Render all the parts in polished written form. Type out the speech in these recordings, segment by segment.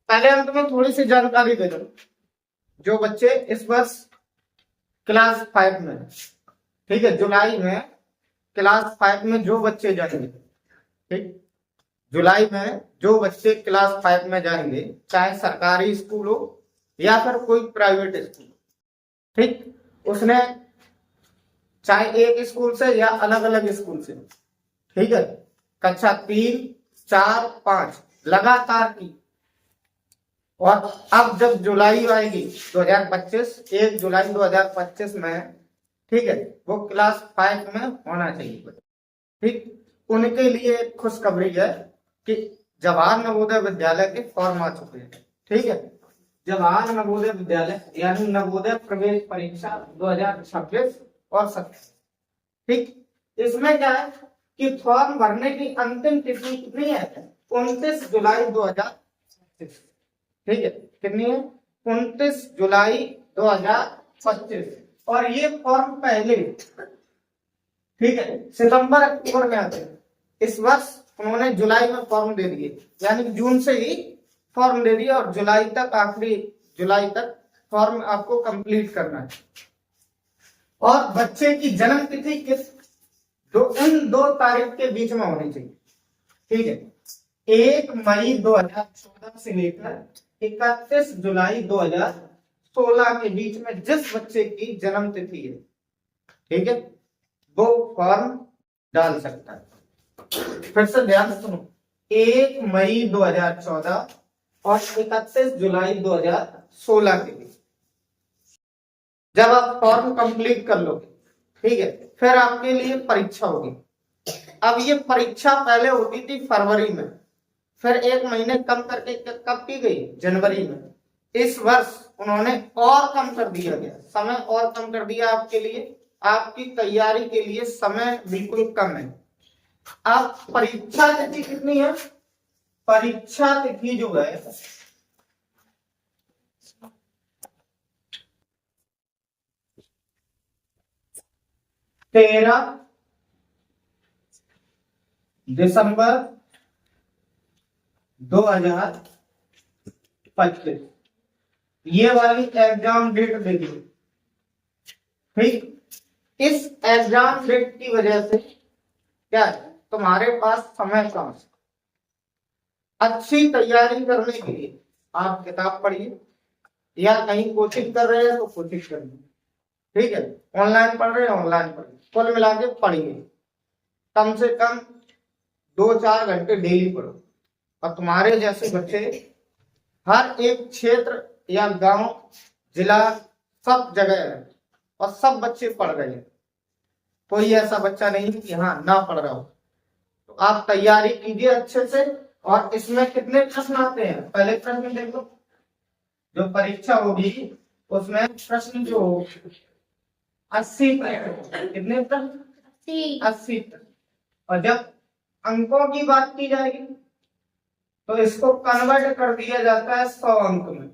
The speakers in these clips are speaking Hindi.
पहले हम तुम्हें थोड़ी सी जानकारी दे दूं। जो बच्चे इस वर्ष क्लास 5 में, ठीक है, जुलाई में क्लास 5 में जो बच्चे जाएंगे, ठीक, जुलाई में जो बच्चे क्लास 5 में जाएंगे, चाहे सरकारी स्कूल हो या फिर कोई प्राइवेट स्कूल, ठीक, उसने चाहे एक स्कूल से या अलग अलग स्कूल से, ठीक है, कक्षा 3, 4, 5 लगातार की। और अब जब जुलाई आएगी 2025, 1 जुलाई 2025 में, ठीक है, वो क्लास 5 में होना चाहिए, ठीक। उनके लिए खुशखबरी है कि जवाहर नवोदय विद्यालय के फॉर्म आ चुके हैं, ठीक है। जवाहर नवोदय विद्यालय यानी नवोदय प्रवेश परीक्षा 2026 और 27, ठीक। इसमें क्या है कि फॉर्म भरने की अंतिम तिथि कितनी है? 29 जुलाई 2025, ठीक है। कितनी है? 29 जुलाई 2025। और ये फॉर्म पहले, ठीक है, सितंबर अक्टूबर में आते हैं। इस वर्ष उन्होंने जुलाई में फॉर्म दे दिए, यानी जून से ही फॉर्म दे दिया और जुलाई तक, आखिरी जुलाई तक फॉर्म आपको कंप्लीट करना है। और बच्चे की जन्म तिथि किस इन 2 तारीख के बीच में होनी चाहिए, ठीक है। 1 मई 2014 से लेकर 31 जुलाई 2016 के बीच में जिस बच्चे की जन्म तिथि है, ठीक है, वो फॉर्म डाल सकता है। फिर से ध्यान से सुनो, 1 मई 2014 और 31 जुलाई 2016 के बीच जब आप फॉर्म कंप्लीट कर लोगे, ठीक है, फिर आपके लिए परीक्षा होगी। अब ये परीक्षा पहले होती थी फरवरी में, फिर 1 महीने कम करके कब की गई? जनवरी में। इस वर्ष उन्होंने और कम कर दिया गया, समय और कम कर दिया आपके लिए, आपकी तैयारी के लिए समय बिल्कुल कम है। अब परीक्षा तिथि कितनी है? परीक्षा तिथि जो है 13 दिसंबर 2025, ये वाली एग्जाम डेट देखिए, ठीक। इस एग्जाम डेट की वजह से क्या है, तुम्हारे पास समय कम है। अच्छी तैयारी करने के लिए आप किताब पढ़िए, या कहीं कोचिंग कर रहे हैं तो कोचिंग करिए, ठीक है। ऑनलाइन पढ़ रहे हैं ऑनलाइन पढ़िए, कुल मिला के पढ़िए, कम से कम 2-4 घंटे डेली पढ़ो। और तुम्हारे जैसे बच्चे हर एक क्षेत्र या गांव, जिला, सब जगह है और सब बच्चे पढ़ रहे हैं। कोई ऐसा बच्चा नहीं कि हाँ ना पढ़ रहा हो। तो आप तैयारी कीजिए अच्छे से। और इसमें कितने प्रश्न आते हैं? पहले प्रश्न देखो, जो परीक्षा होगी उसमें प्रश्न जो 80 प्रश्न, कितने प्रश्न? 80 प्रश्न। और जब अंकों की बात की जाएगी तो इसको कन्वर्ट कर दिया जाता है 100 अंक में।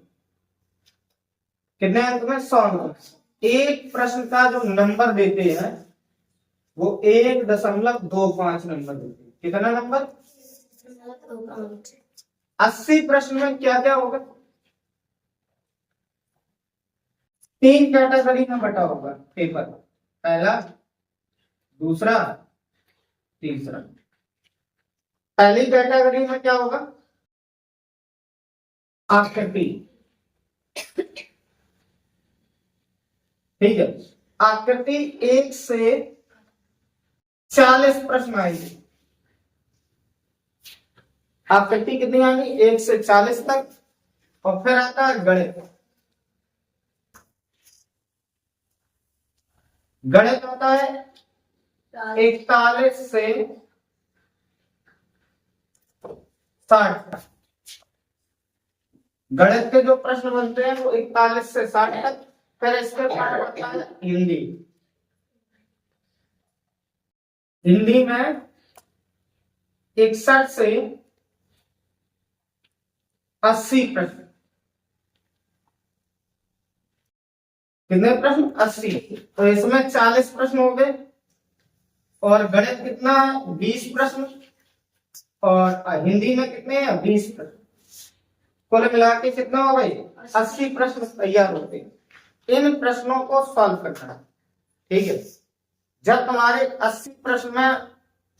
कितने अंक में? 100 अंक। एक प्रश्न का जो नंबर देते हैं वो 1.25 नंबर देते हैं। कितना नंबर? 80 प्रश्न में क्या क्या होगा? 3 कैटेगरी में बटा होगा पेपर, पहला, दूसरा, तीसरा। पहली कैटेगरी में क्या होगा? आकृति, ठीक है। आकृति 1 से 40 प्रश्न आएगी। आकृति कितनी आएगी? 1 से 40 तक। और फिर आता है गणित। गणित आता है 41 से 60 तक। गणित के जो प्रश्न बनते हैं वो 41 से 60 तक। फिर इसके बाद आता है हिंदी। हिंदी में 61 से 80 प्रश्न। कितने प्रश्न? 80। तो इसमें 40 प्रश्न हो गए। और गणित कितना है? 20 प्रश्न। और हिंदी में कितने हैं? 20 प्रश्न। कुल मिला के कितना हो गई 80 प्रश्न तैयार होते हैं। इन प्रश्नों को सॉल्व करना है, ठीक है। जब तुम्हारे 80 प्रश्न में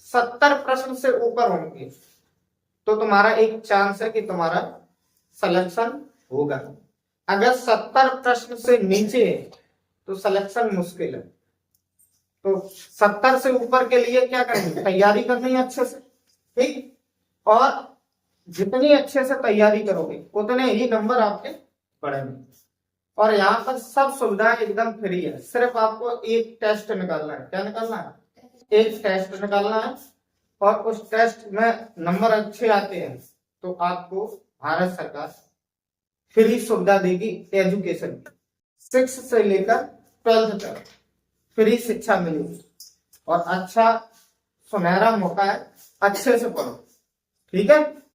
70 प्रश्न से ऊपर होंगे तो तुम्हारा एक चांस है कि तुम्हारा सिलेक्शन होगा। अगर 70 प्रश्न से नीचे है तो सिलेक्शन मुश्किल है। तो 70 से ऊपर के लिए क्या करनी, तैयारी करनी है अच्छे से, ठीक। और जितनी अच्छे से तैयारी करोगे उतने ही नंबर आपके बढ़ेंगे। और यहाँ पर सब सुविधाएं एकदम फ्री है, सिर्फ आपको एक टेस्ट निकालना है। क्या निकालना है? एक टेस्ट निकालना है। और उस टेस्ट में नंबर अच्छे आते हैं तो आपको भारत सरकार फ्री सुविधा देगी एजुकेशन की। 6 से लेकर 12 तक फ्री शिक्षा मिलेगी। और अच्छा सुनहरा मौका है, अच्छे से पढ़ो, ठीक है।